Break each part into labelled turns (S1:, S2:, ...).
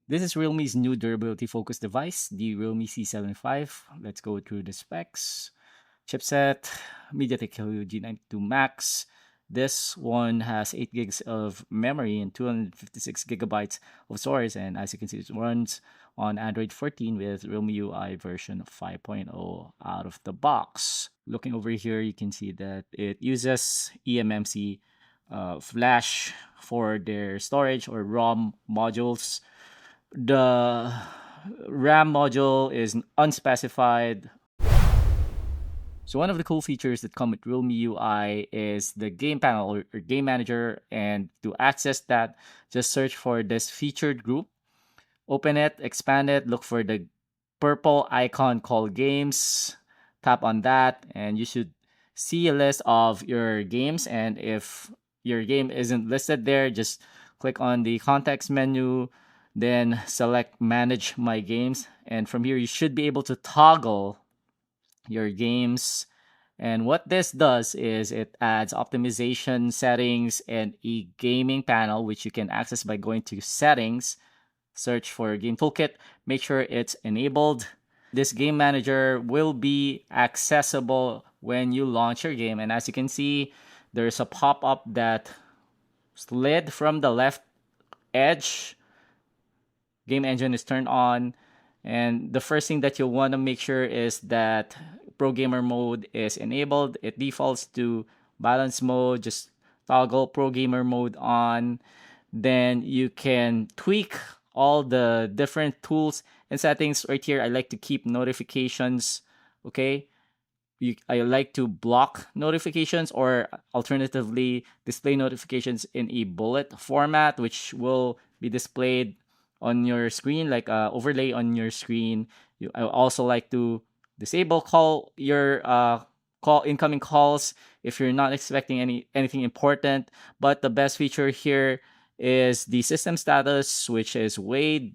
S1: This is Realme's new durability-focused device, the Realme C75. Let's go through the specs. Chipset, MediaTek Helio G92 Max. This one has 8 gigs of memory and 256 gigabytes of storage, and as you can see, it runs on Android 14 with Realme UI version 5.0 out of the box. Looking over here, you can see that it uses eMMC flash for their storage or ROM modules. The RAM module is unspecified. So one of the cool features that come with Realme UI is the game panel or game manager. And to access that, just search for this featured group, open it, expand it, look for the purple icon called games, tap on that, and you should see a list of your games. And if your game isn't listed there, just click on the context menu, then select manage my games. And from here, you should be able to toggle your games. And what this does is it adds optimization settings and a gaming panel, which you can access by going to settings, search for game toolkit, make sure it's enabled. This game manager will be accessible when you launch your game. And as you can see, there's a pop-up that slid from the left edge. Game engine is turned on. And the first thing that you'll want to make sure is that Pro Gamer mode is enabled. It defaults to balance mode. Just toggle Pro Gamer mode on. Then you can tweak all the different tools and settings right here. I like to keep notifications, okay? I like to block notifications, or alternatively display notifications in a bullet format, which will be displayed on your screen, like overlay on your screen. I also like to disable call incoming calls if you're not expecting anything important. But the best feature here is the system status, which is way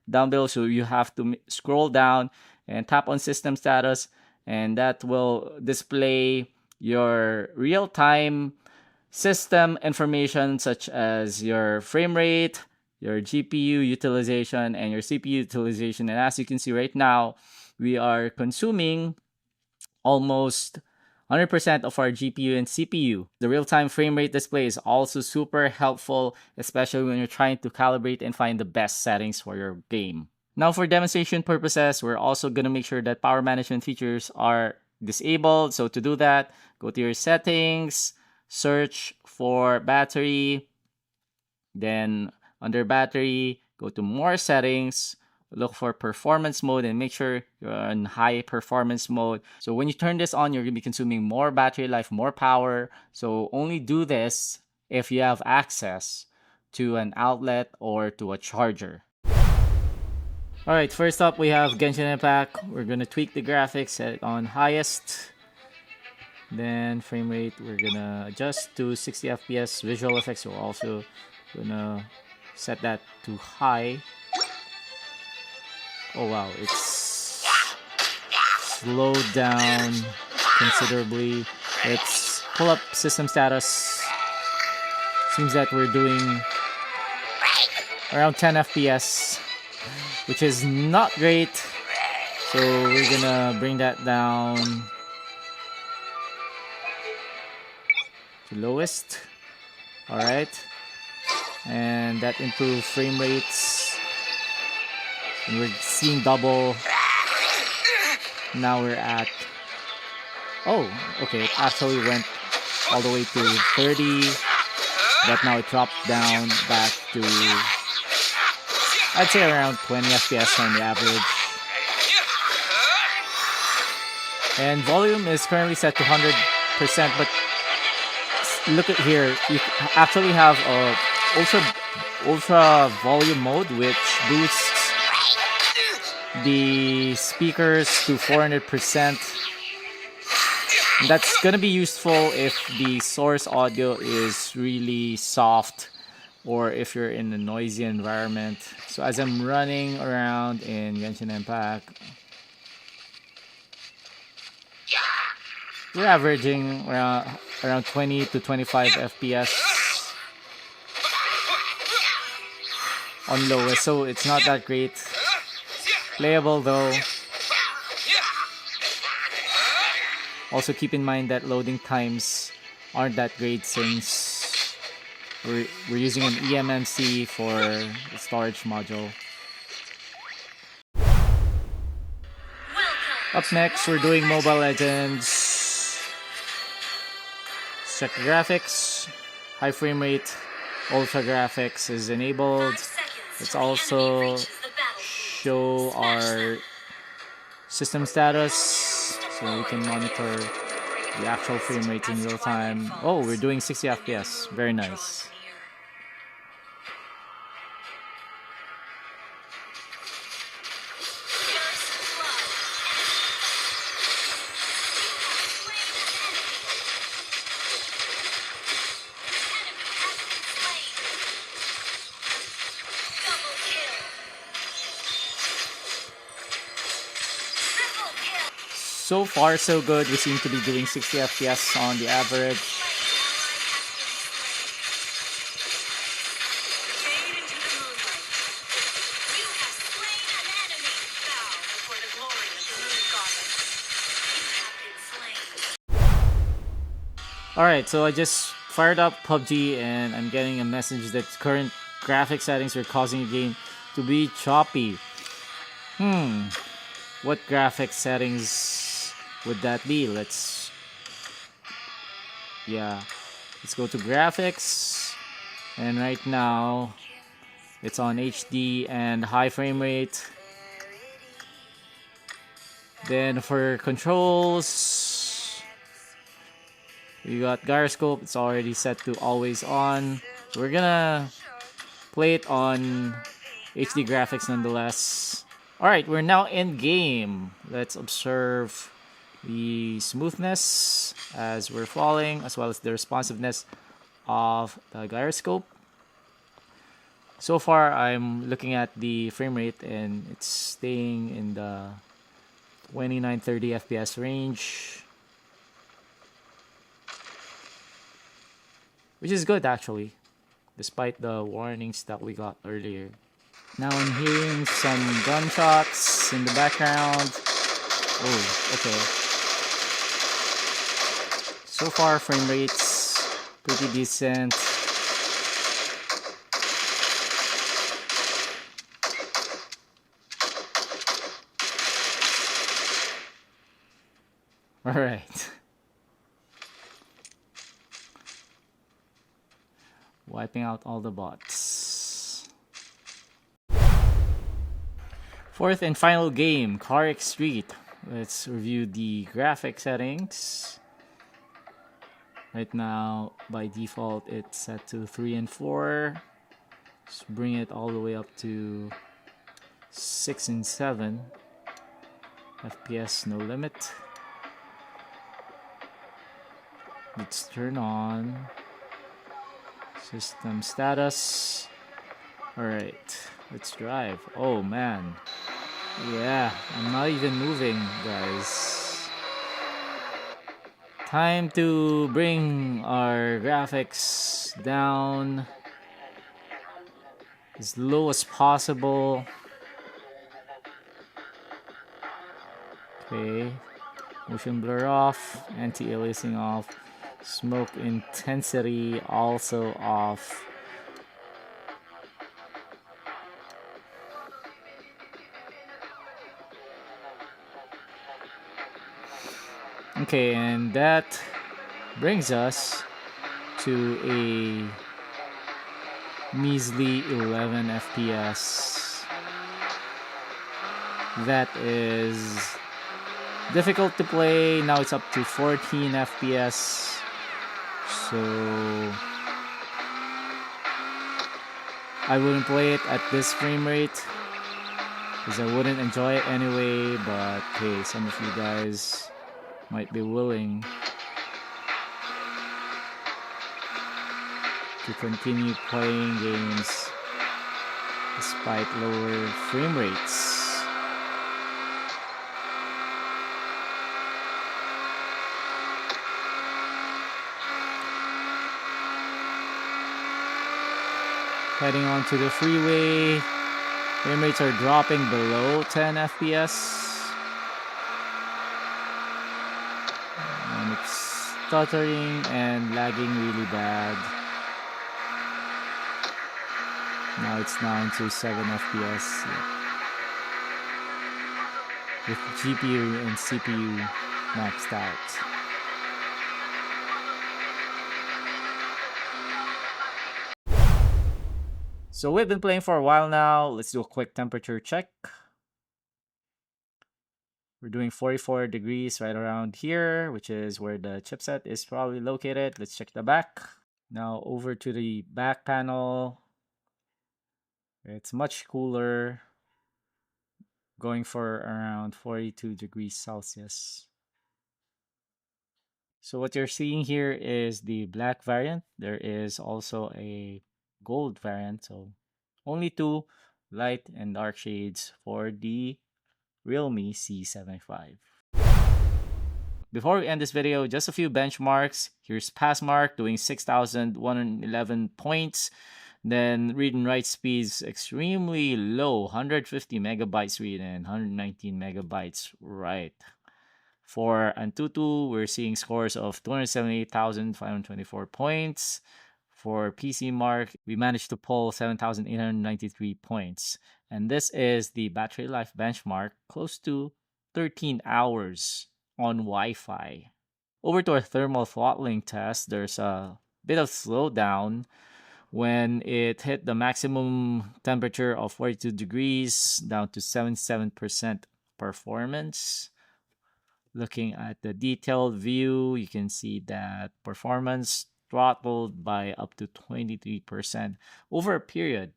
S1: down below. So you have to scroll down and tap on system status, and that will display your real-time system information such as your frame rate, your GPU utilization, and your CPU utilization. And as you can see right now, we are consuming almost 100% of our GPU and CPU. The real-time frame rate display is also super helpful, especially when you're trying to calibrate and find the best settings for your game. Now, for demonstration purposes, we're also going to make sure that power management features are disabled. So to do that, go to your settings, search for battery, then under battery, go to more settings, look for performance mode, and make sure you're on high performance mode. So when you turn this on, you're going to be consuming more battery life, more power. So only do this if you have access to an outlet or to a charger. Alright, first up we have Genshin Impact. We're going to tweak the graphics, set it on highest. Then frame rate, we're going to adjust to 60 FPS. Visual effects, we're also going to set that to high. Oh wow, it's slowed down considerably. Let's pull up system status. Seems that we're doing around 10 FPS, which is not great. So we're gonna bring that down to lowest. Alright. And that improved frame rates. And we're seeing double. Now we're at... Oh, okay. It actually went all the way to 30. But now it dropped down back to... I'd say around 20 FPS on the average. And volume is currently set to 100%. But look at here. You actually have a ultra volume mode, which boosts the speakers to 400%. That's gonna be useful if the source audio is really soft or if you're in a noisy environment. So as I'm running around in Genshin Impact, we're averaging around 20 to 25 FPS. on lowest, so it's not that great. Playable though. Also keep in mind that loading times aren't that great since we're using an eMMC for the storage module. Up next, we're doing Mobile Legends. Check graphics. High frame rate, ultra graphics is enabled. Let's also show our system status so we can monitor the actual frame rate in real time. Oh, we're doing 60 FPS. Very nice. So far, so good. We seem to be doing 60 FPS on the average. Alright, so I just fired up PUBG and I'm getting a message that current graphic settings are causing the game to be choppy. What graphic settings would that be? Let's go to graphics, and right now it's on HD and high frame rate. Then for controls, we got gyroscope. It's already set to always on. We're gonna play it on HD graphics nonetheless. Alright, we're now in game. Let's observe the smoothness as we're falling, as well as the responsiveness of the gyroscope. So far, I'm looking at the frame rate and it's staying in the 29-30 FPS range, which is good actually, despite the warnings that we got earlier. Now I'm hearing some gunshots in the background. Oh, okay. So far, frame rate's pretty decent. Alright. Wiping out all the bots. Fourth and final game, CarXStreet. Let's review the graphic settings. Right now, by default, it's set to 3 and 4. Let's bring it all the way up to 6 and 7. FPS no limit. Let's turn on system status. Alright, let's drive. Oh man. Yeah, I'm not even moving, guys. Time to bring our graphics down as low as possible. Okay, motion blur off, anti-aliasing off, smoke intensity also off. Okay, and that brings us to a measly 11 FPS. That is difficult to play. Now it's up to 14 FPS. So I wouldn't play it at this frame rate because I wouldn't enjoy it anyway. But hey, some of you guys might be willing to continue playing games despite lower frame rates. Heading onto the freeway. Frame rates are dropping below 10 FPS. And it's stuttering and lagging really bad. Now it's down to 7 FPS. With GPU and CPU maxed out. So we've been playing for a while now. Let's do a quick temperature check. We're doing 44 degrees right around here, which is where the chipset is probably located. Let's check the back. Now over to the back panel. It's much cooler, going for around 42 degrees Celsius. So what you're seeing here is the black variant. There is also a gold variant. So only two light and dark shades for the realme C75. Before we end this video, just a few benchmarks. Here's Passmark doing 6,111 points. Then read and write speeds extremely low, 150 megabytes read and 119 megabytes write. For Antutu, we're seeing scores of 278,524 points. For PC Mark, we managed to pull 7,893 points. And this is the battery life benchmark, close to 13 hours on Wi-Fi. Over to our thermal throttling test, there's a bit of slowdown when it hit the maximum temperature of 42 degrees, down to 77% performance. Looking at the detailed view, you can see that performance throttled by up to 23% over a period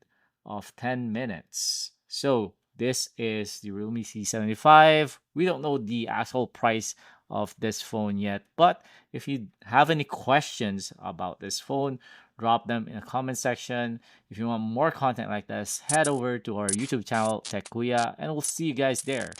S1: of 10 minutes. So this is the Realme C75. We don't know the actual price of this phone yet, but if you have any questions about this phone, drop them in the comment section. If you want more content like this, head over to our YouTube channel, Tech Kuya, and we'll see you guys there.